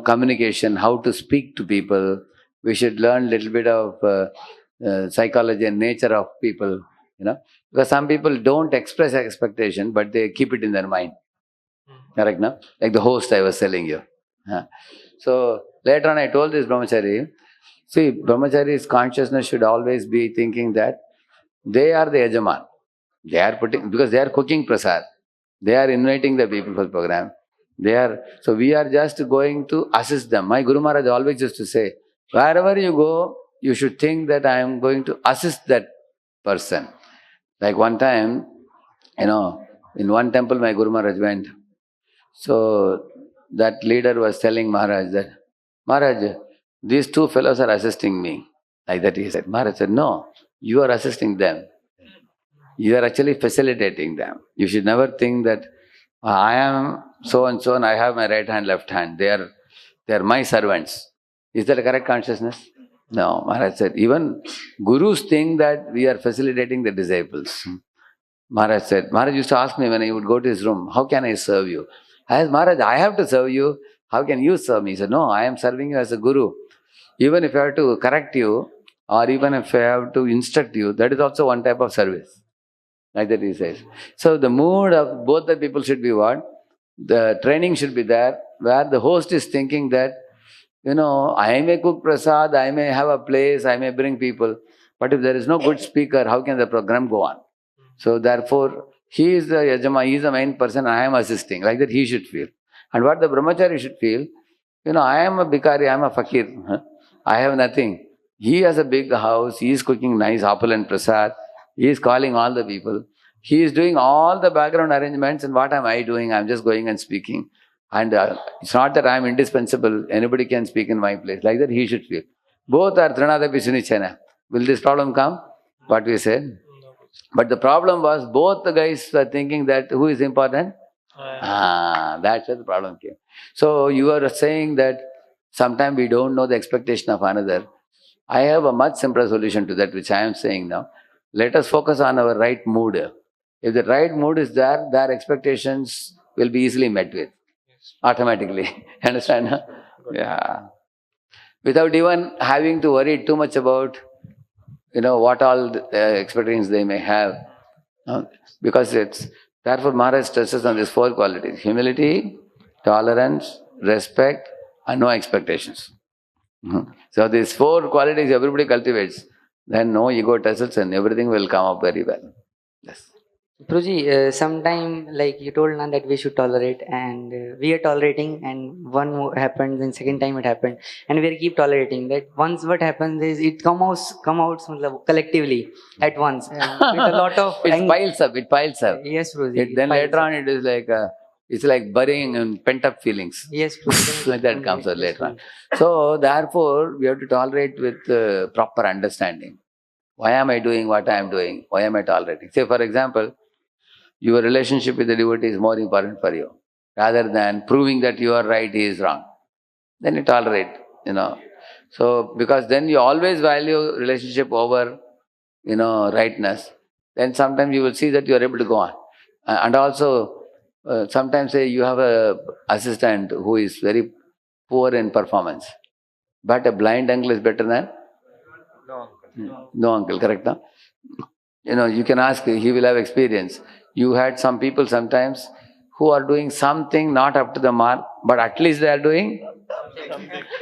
communication, how to speak to people. We should learn a little bit of psychology and nature of people, because some people don't express expectation, but they keep it in their mind. Correct, no? Like the host I was telling you. So later on I told this brahmachari, see, brahmachari's consciousness should always be thinking that they are the yajaman. Because they are cooking prasad. They are inviting the people for the program. So we are just going to assist them. My Guru Maharaj always used to say, wherever you go, you should think that I am going to assist that person. Like one time, in one temple my Guru Maharaj went. So that leader was telling Maharaj that, Maharaj, these two fellows are assisting me. Like that he said. Maharaj said, no, you are assisting them. You are actually facilitating them. You should never think that I am so and so and I have my right hand, left hand. They are my servants. Is that a correct consciousness? No. Maharaj said, even gurus think that we are facilitating the disciples. Maharaj used to ask me when I would go to his room, how can I serve you? I asked, Maharaj, I have to serve you. How can you serve me? He said, no, I am serving you as a guru. Even if I have to correct you, or even if I have to instruct you, that is also one type of service. Like that he says. So the mood of both the people should be what? The training should be there, where the host is thinking that, I may cook prasad, I may have a place, I may bring people, but if there is no good speaker, how can the program go on? So therefore, he is the yajama, he is the main person, I am assisting. Like that he should feel. And what the brahmachari should feel, I am a bhikari, I am a fakir. I have nothing. He has a big house, he is cooking nice opulent prasad, he is calling all the people. He is doing all the background arrangements, and what am I doing? I am just going and speaking. And it's not that I am indispensable, anybody can speak in my place. Like that he should feel. Both are Trinadapi Sunichana. Will this problem come? What we said? But the problem was both the guys were thinking that who is important? That's where the problem came. So you are saying that sometimes we don't know the expectation of another. I have a much simpler solution to that, which I am saying now. Let us focus on our right mood. If the right mood is there, their expectations will be easily met with. Automatically. Understand? Huh? Yeah. Without even having to worry too much about, what all the expectations they may have. Because therefore Maharaj stresses on these 4 qualities: humility, tolerance, respect, and no expectations. So these 4 qualities everybody cultivates. Then no ego tussles and everything will come up very well. Yes. Prabhuji, sometime like you told now that we should tolerate, and we are tolerating, and one more happened, then second time it happened, and we keep tolerating. That once what happens is it come out collectively at once with a lot of It piles up. Yes, Prabhuji. Then later on it is like it's like burying and pent up feelings. Yes, Prabhuji. Like that comes out later on. So therefore we have to tolerate with proper understanding. Why am I doing what I am doing? Why am I tolerating? Say for example, your relationship with the devotee is more important for you, rather than proving that you are right, he is wrong. Then you tolerate, So, because then you always value relationship over, rightness. Then sometimes you will see that you are able to go on. And also, sometimes say you have a assistant who is very poor in performance. But a blind uncle is better than? No uncle, correct? No? You can ask, he will have experience. You had some people sometimes who are doing something not up to the mark, but at least they are doing.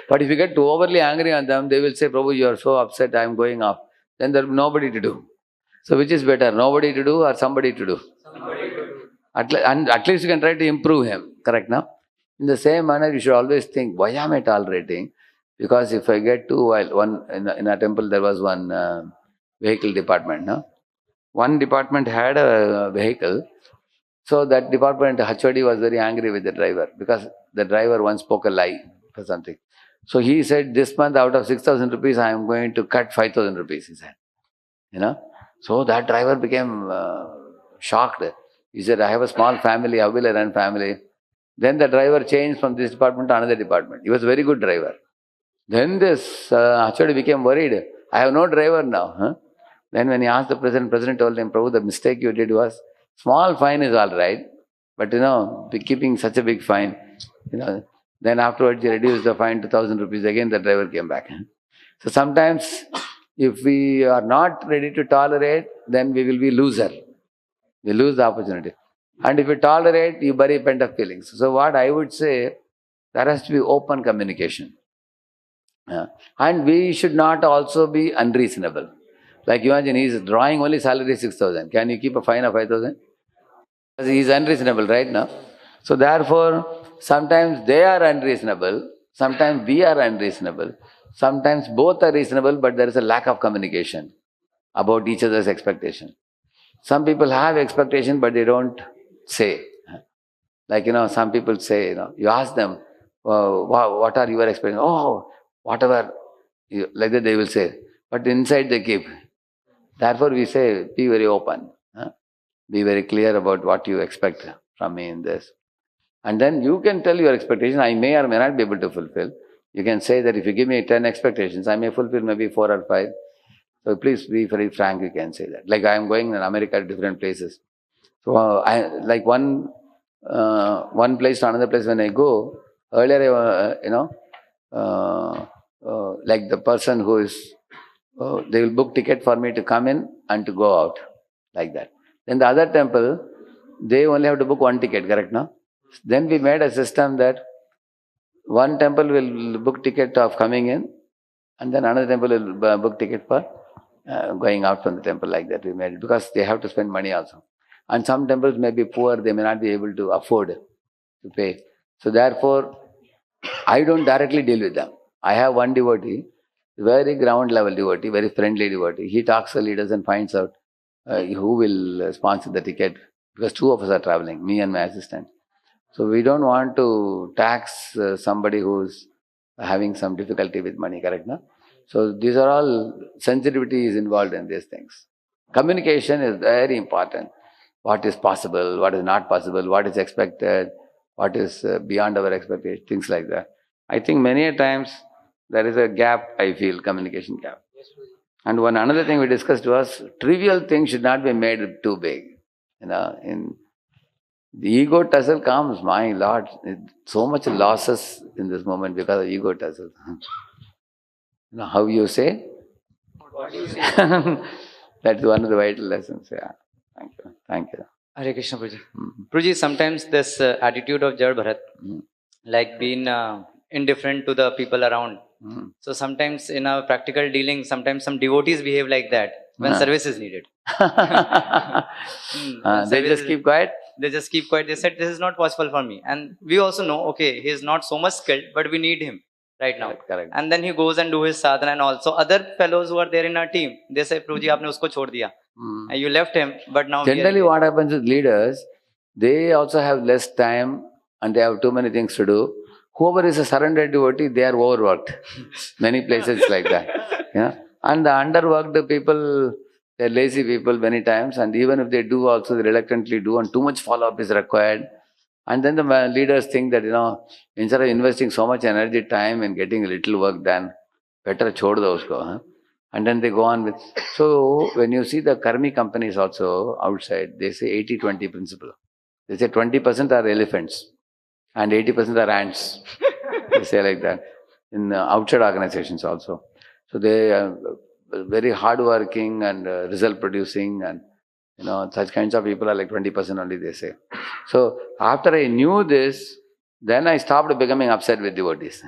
But if you get too overly angry on them, they will say, Prabhu, you are so upset, I am going off. Then there will be nobody to do. So which is better, nobody to do or somebody to do? At least you can try to improve him, correct now? In the same manner, you should always think, why am I tolerating? Because if I get too wild, in a temple there was one vehicle department, no? One department had a vehicle, so that department HOD was very angry with the driver because the driver once spoke a lie for something. So he said, this month out of 6,000 rupees, I am going to cut 5,000 rupees, he said. So that driver became shocked. He said, I have a small family, how will I run family? Then the driver changed from this department to another department. He was a very good driver. Then this HOD became worried. I have no driver now. Huh? Then when he asked the president told him, Prabhu, the mistake you did was, small fine is all right, but keeping such a big fine, Then afterwards he reduced the fine to 1,000 rupees. Again the driver came back. So sometimes if we are not ready to tolerate, then we will be loser. We lose the opportunity. And if you tolerate, you bury pent-up feelings. So what I would say, there has to be open communication. And we should not also be unreasonable. Like imagine he is drawing only salary 6,000. Can you keep a fine of 5,000? He is unreasonable right now. So therefore, sometimes they are unreasonable, sometimes we are unreasonable, sometimes both are reasonable, but there is a lack of communication about each other's expectation. Some people have expectation, but they don't say. Like, some people say, you ask them, what are your expectations? Oh, whatever, like that they will say. But inside they keep. Therefore, we say, be very open. Be very clear about what you expect from me in this. And then you can tell your expectation, I may or may not be able to fulfill. You can say that if you give me 10 expectations, I may fulfill maybe 4 or 5. So please be very frank, you can say that. Like I am going in America to different places. So one place to another place when I go, earlier, like the person who is, they will book ticket for me to come in and to go out, like that. Then the other temple, they only have to book one ticket, correct now? Then we made a system that one temple will book ticket of coming in, and then another temple will book ticket for going out from the temple, like that we made it, because they have to spend money also. And some temples may be poor, they may not be able to afford to pay. So therefore, I don't directly deal with them. I have one devotee, very ground level devotee, very friendly devotee. He talks to leaders and finds out who will sponsor the ticket, because 2 of us are traveling, me and my assistant. So we don't want to tax somebody who's having some difficulty with money, correct? No? So these are all sensitivities involved in these things. Communication is very important. What is possible, what is not possible, what is expected, what is beyond our expectation, things like that. I think many a times there is a gap, I feel, communication gap. And one another thing we discussed was trivial things should not be made too big. In the ego tussle comes, my Lord, so much losses in this moment because of ego tussle. How you say? What do you say? That's one of the vital lessons. Yeah. Thank you. Thank you. Hare Krishna, Prabhuji. Mhm. Prabhuji, sometimes this attitude of Jad Bharat, Mhm. like being indifferent to the people around. Mhm. So sometimes in our practical dealing, sometimes some devotees behave like that when service is needed. They just keep quiet. They just keep quiet. They said, this is not possible for me. And we also know, okay, he is not so much skilled, but we need him right now. Correct. And then he goes and do his sadhana, and also other fellows who are there in our team, they say, Prabhuji, aapne usko chhod diya. And you left him, but now Generally, what happens with leaders, they also have less time and they have too many things to do. Whoever is a surrendered devotee, they are overworked. Many places like that. Yeah. And the underworked people, they're lazy people many times, and even if they do also, they reluctantly do, and too much follow-up is required. And then the leaders think that, instead of investing so much energy, time in getting a little work done, better chhod do usko. Huh? And then they go on with. So when you see the karmi companies also outside, they say 80-20 principle. They say 20% are elephants and 80% are ants. They say like that in outside organizations also. So they are very hardworking and result producing, and such kinds of people are like 20% only, they say. So after I knew this, then I stopped becoming upset with devotees.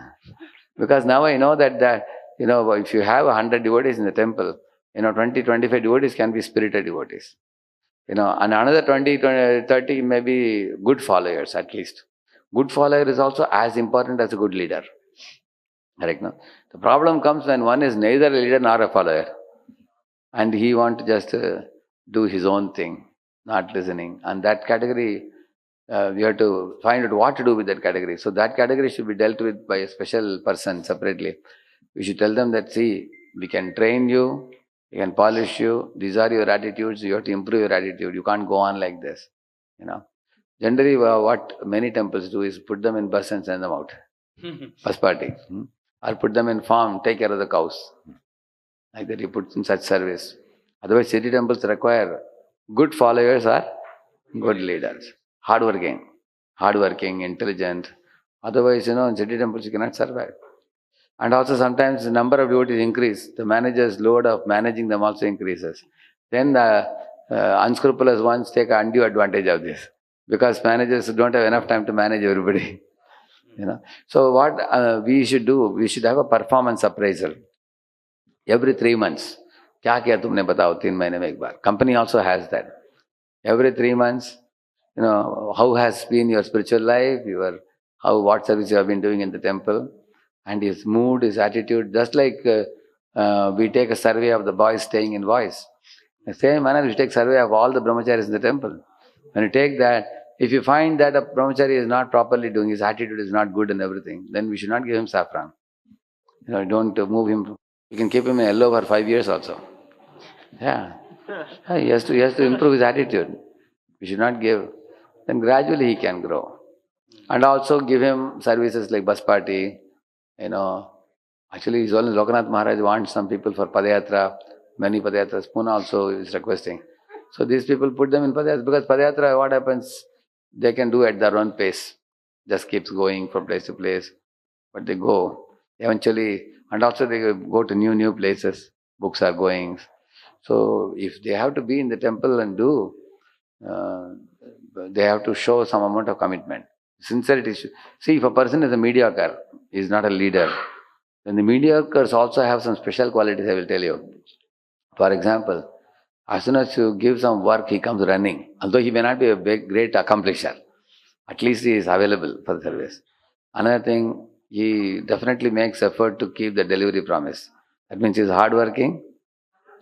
Because now I know that if you have 100 devotees in the temple, 20-25 devotees can be spirited devotees. And another 20-30 may be good followers at least. Good follower is also as important as a good leader. Correct, no? The problem comes when one is neither a leader nor a follower, and he wants to just do his own thing, not listening. And that category, we have to find out what to do with that category. So that category should be dealt with by a special person separately. We should tell them that, see, we can train you, we can polish you, these are your attitudes, you have to improve your attitude, you can't go on like this. Generally, what many temples do is put them in bus and send them out. Bus party. Or put them in farm, take care of the cows. Like that, you put in such service. Otherwise, city temples require good followers or good leaders. Hardworking, intelligent, Otherwise, in city temples you cannot survive. And also sometimes the number of devotees increase, the manager's load of managing them also increases. Then the unscrupulous ones take undue advantage of this because managers don't have enough time to manage everybody. So what we should do, we should have a performance appraisal every 3 months. क्या किया तुमने बताओ 3 महीने में एक बार. Company also has that. Every 3 months, how has been your spiritual life, what service you have been doing in the temple, and his mood, his attitude. Just like we take a survey of the boys staying in boys. The same manner, we take survey of all the brahmacharis in the temple. When you take that, if you find that a brahmachari is not properly doing, his attitude is not good and everything, then we should not give him saffron. Don't move him. You can keep him in yellow for 5 years also. Yeah. He has to improve his attitude. We should not give. Then gradually he can grow. And also give him services like bus party. Actually, his Holiness Lokanath Maharaj wants some people for Padayatra. Many Padayatras. Pune also is requesting. So these people put them in Padayatra. Because Padayatra, what happens? They can do at their own pace. Just keeps going from place to place. But they go. Eventually, and also they go to new places. Books are going. So if they have to be in the temple and do, they have to show some amount of commitment. Sincerity. See, if a person is a mediocre, he is not a leader, then the mediocres also have some special qualities, I will tell you. For example, as soon as you give some work, he comes running. Although he may not be a great accomplisher, at least he is available for the service. Another thing, he definitely makes effort to keep the delivery promise. That means he is hardworking.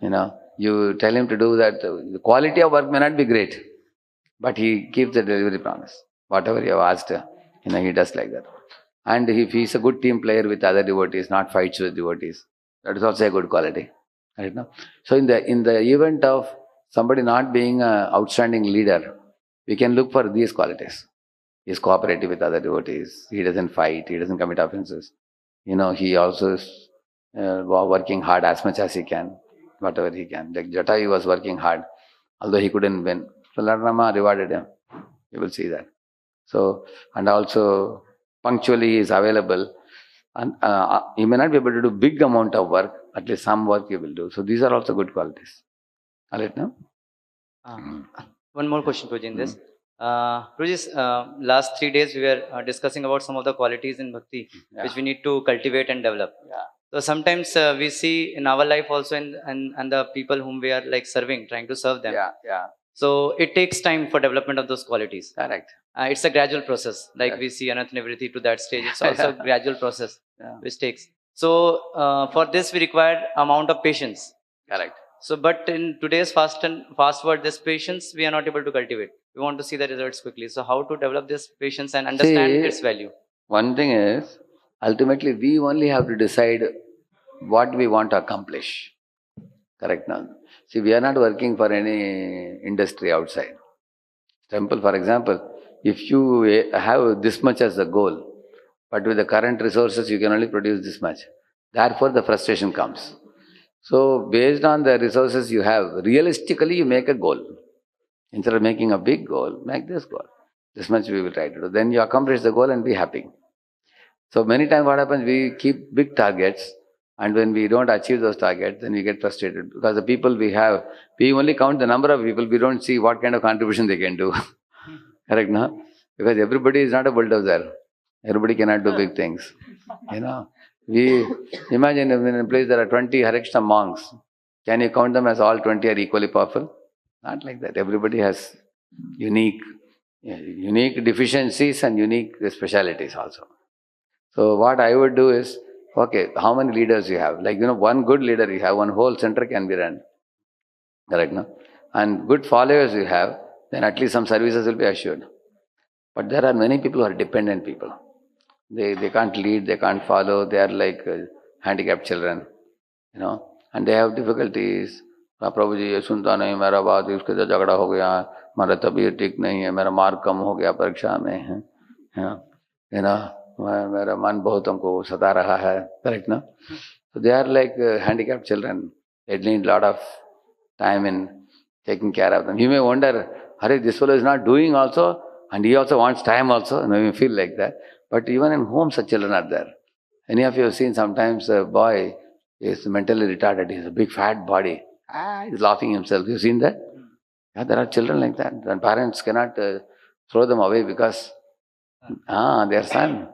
You tell him to do that. The quality of work may not be great, but he keeps the delivery promise. Whatever you have asked, he does like that. And if he is a good team player with other devotees, not fights with devotees, that is also a good quality. Right now. So in the event of somebody not being an outstanding leader, we can look for these qualities. He is cooperative with other devotees. He doesn't fight. He doesn't commit offenses. He also is working hard as much as he can, whatever he can. Like Jatayu was working hard, although he couldn't win. So Lord Rama rewarded him. You will see that. So, and also punctually he is available. And he may not be able to do big amount of work, at least some work he will do. So these are also good qualities. All right, now? One more question, Prabhuji, in this. Prabhuji, last 3 days we were discussing about some of the qualities in bhakti which we need to cultivate and develop. Yeah. So sometimes we see in our life also and the people whom we are like serving, trying to serve them. Yeah. So it takes time for development of those qualities. Correct. It's a gradual process. Like we see Anant Nivriti to that stage. It's also a gradual process which takes. So for this we require amount of patience. Correct. So but in today's fast world, this patience we are not able to cultivate. We want to see the results quickly. So how to develop this patience and understand its value? One thing is, ultimately we only have to decide what we want to accomplish. Correct now. See, we are not working for any industry outside. Temple, for example, if you have this much as the goal, but with the current resources you can only produce this much. Therefore the frustration comes. So based on the resources you have, realistically you make a goal. Instead of making a big goal, make this goal. This much we will try to do. Then you accomplish the goal and be happy. So many times what happens, we keep big targets, and when we don't achieve those targets, then we get frustrated. Because the people we have, we only count the number of people, we don't see what kind of contribution they can do. Correct, no? Because everybody is not a bulldozer. Everybody cannot do big things. We imagine in a place there are 20 Hare Krishna monks. Can you count them as all 20 are equally powerful? Not like that. Everybody has unique deficiencies and unique specialities also. So what I would do is, okay, how many leaders you have? Like, one good leader you have, one whole center can be run. Correct, no? And good followers you have, then at least some services will be assured. But there are many people who are dependent people. They can't lead, they can't follow, they are like handicapped children, and they have difficulties. प्रभुजी ये सुनता नहीं, मेरा बात उसके साथ झगड़ा हो गया, मेरा तबीयत ठीक नहीं है, मेरा मार्क कम हो गया परीक्षा में, मेरा मन बहुत हमको सता रहा है. Correct, no? So they are like handicapped children. They need a lot of time in taking care of them. You may wonder, Hare, this fellow is not doing also, and he also wants time also. You feel like that. But even in home, such children are there. Any of you have seen sometimes a boy is mentally retarded, he has a big fat body. He's laughing himself. You've seen that? Yeah, there are children like that. And parents cannot throw them away because their son.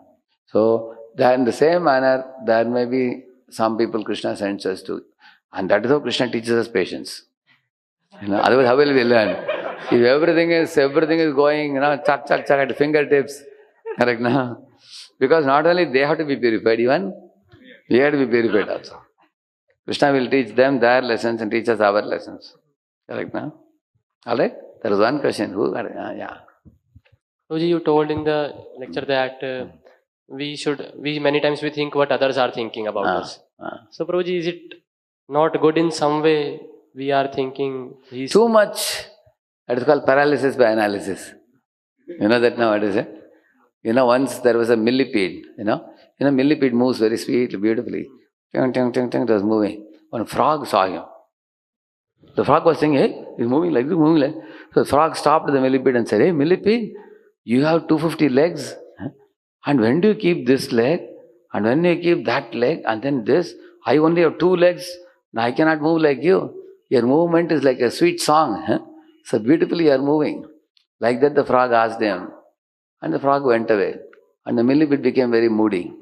So, in the same manner, there may be some people Krishna sends us to. And that is how Krishna teaches us patience. Otherwise, how will we learn? If everything is going, chak chak chak at fingertips, correct now? Because not only they have to be purified, even we have to be purified also. Krishna will teach them their lessons and teach us our lessons. Correct now? Alright? There is one question. Yeah. Prabhuji, you told in the lecture that we many times we think what others are thinking about us. So Prabhuji, is it not good in some way? We are thinking he's too much. That is called paralysis by analysis. You know that nowadays, eh? Once there was a millipede, millipede moves very sweetly, beautifully. Ting, ting, ting, ting, it was moving. One frog saw him. The frog was saying, hey, he's moving like this, moving like this. So the frog stopped the millipede and said, hey, millipede, you have 250 legs. And when do you keep this leg? And when do you keep that leg? And then this? I only have 2 legs. Now I cannot move like you. Your movement is like a sweet song. So beautifully you are moving. Like that the frog asked him. And the frog went away. And the millipede became very moody.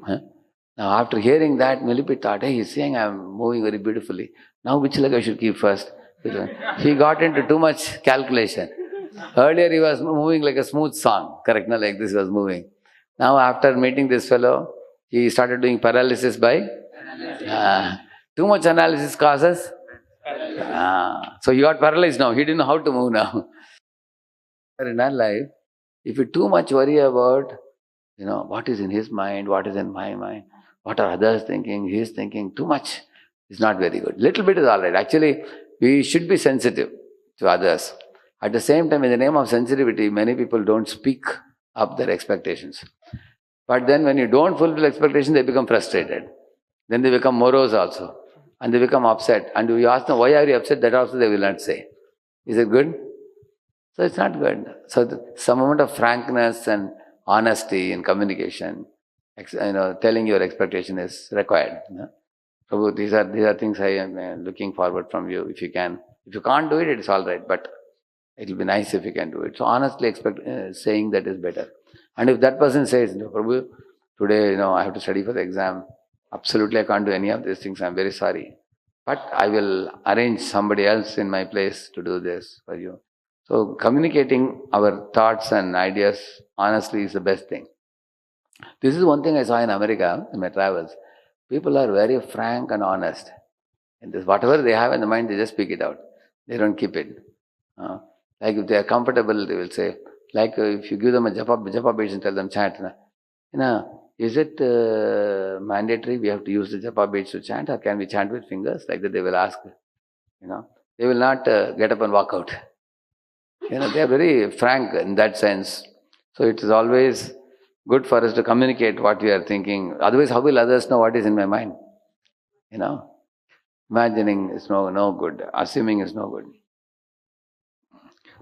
Now after hearing that, millipede thought, hey, he's saying I am moving very beautifully. Now which leg I should keep first? He got into too much calculation. Earlier he was moving like a smooth song. Correct? No, like this he was moving. Now after meeting this fellow, he started doing paralysis by too much analysis causes. So he got paralyzed now. He didn't know how to move now. In our life, if you too much worry about, what is in his mind, what is in my mind, what are others thinking, he is thinking, too much is not very good. Little bit is all right. Actually, we should be sensitive to others. At the same time, in the name of sensitivity, many people don't speak up their expectations. But then when you don't fulfill expectations, they become frustrated. Then they become morose also. And they become upset. And you ask them, why are you upset? That also they will not say. Is it good? So it's not good. So some amount of frankness and honesty in communication, telling your expectation is required. Prabhu, these are things I am looking forward from you. If you can. If you can't do it, it's all right. But it will be nice if you can do it. So honestly saying that is better. And if that person says, Prabhu, today, I have to study for the exam. Absolutely, I can't do any of these things. I'm very sorry. But I will arrange somebody else in my place to do this for you. So communicating our thoughts and ideas honestly is the best thing. This is one thing I saw in America in my travels. People are very frank and honest. And this, whatever they have in the mind, they just speak it out. They don't keep it. Like if they are comfortable, they will say. Like if you give them a japa beads and tell them chant. Is it mandatory we have to use the japa beads to chant, or can we chant with fingers? Like that they will ask. They will not get up and walk out. They are very frank in that sense. So it is always good for us to communicate what we are thinking. Otherwise, how will others know what is in my mind? Imagining is no good. Assuming is no good.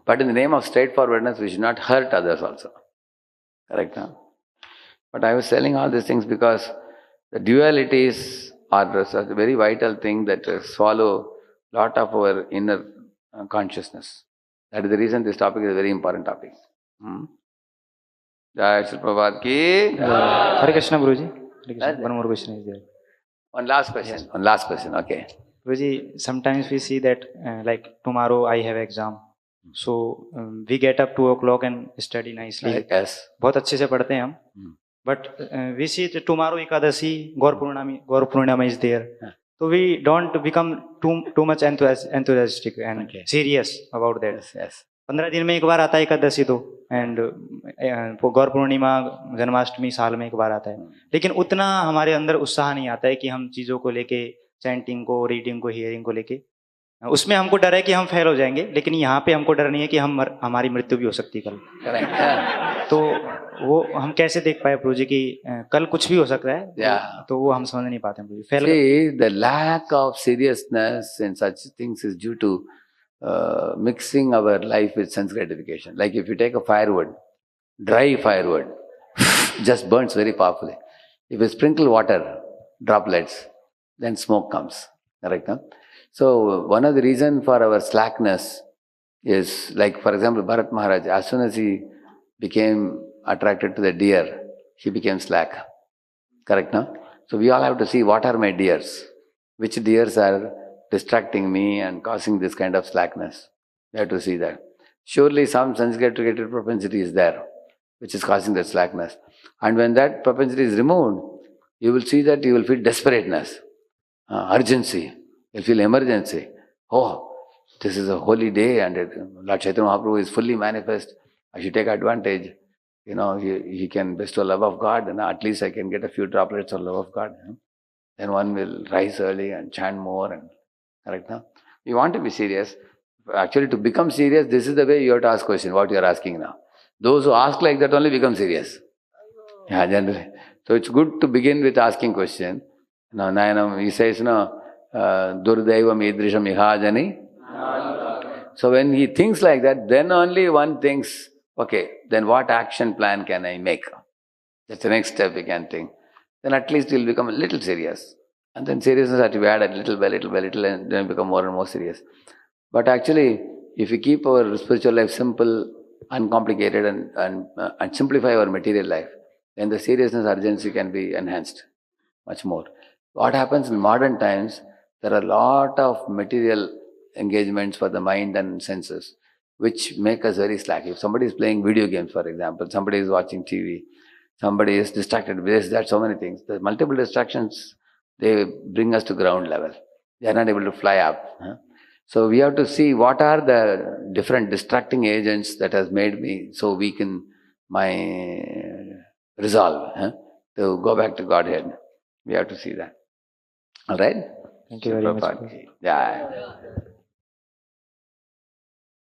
But in the name of straightforwardness, we should not hurt others also. Correct? Huh? But I was telling all these things because the dualities are a very vital thing that swallow a lot of our inner consciousness. That is the reason this topic is a very important topic. Jai Shri Prabhupada ki. Hare Krishna, Guruji. One more question is there. One last question. Yes. One last question. Okay. Guruji, sometimes we see that like tomorrow I have exam. So we get up 2 o'clock and study nicely. Yes. बहुत अच्छे से पढ़ते हैं हम. But we see that tomorrow Ekadasi, Gaur Purnima is there. So we don't become too much enthusiastic and serious about that. Yes. 15 दिन में एक बार आता है एकादशी तो, एंड गौर पूर्णिमा जन्माष्टमी साल में एक बार आता है, लेकिन उतना हमारे अंदर उत्साह नहीं आता है कि हम चीज़ों को लेके, चैंटिंग को, रीडिंग को, हियरिंग को लेके, उसमें हमको डर है कि हम फेल हो जाएंगे, लेकिन यहाँ पे हमको डर नहीं है कि हमारी मृत्यु भी हो सकती है कल. तो वो हम कैसे देख पाए प्रभु जी कि कल कुछ भी हो सकता है, तो वो हम समझ नहीं पाते हैं प्रभु जी. See, the lack of seriousness in such things is due to mixing our life with sense gratification. Like if you take a firewood, dry firewood, just burns very powerfully. If you sprinkle water, droplets, then smoke comes. Correct? Huh? So one of the reasons for our slackness is, like for example, Bharat Maharaj, as soon as he became attracted to the deer, he became slack. Correct? No? So we all have to see what are my deers. Which deers are distracting me and causing this kind of slackness. We have to see that. Surely some Sanskrit-related propensity is there, which is causing the slackness. And when that propensity is removed, you will see that you will feel desperateness, urgency, you'll feel emergency. Oh, this is a holy day and Lord Chaitanya Mahaprabhu is fully manifest. I should take advantage. You know, he can bestow love of God, and at least I can get a few droplets of love of God. You know? Then one will rise early and chant more. And correct now? You want to be serious. Actually, to become serious, this is the way you have to ask question, what you are asking now. Those who ask like that only become serious. Yeah, generally. So it's good to begin with asking question. Now, Nayanam, he says, Durdaivam idrisham ihajani. So when he thinks like that, then only one thinks, okay, then what action plan can I make? That's the next step we can think. Then at least he'll become a little serious. And then seriousness has to be added little by little by little, and then become more and more serious. But actually, if we keep our spiritual life simple, uncomplicated, and simplify our material life, then the seriousness, urgency can be enhanced much more. What happens in modern times, there are a lot of material engagements for the mind and senses, which make us very slack. If somebody is playing video games, for example, somebody is watching TV, somebody is distracted with this, that, so many things. The multiple distractions, they bring us to ground level. They are not able to fly up. So we have to see what are the different distracting agents that has made me so weak in my resolve to go back to Godhead. We have to see that. All right? Thank you very much. Yeah.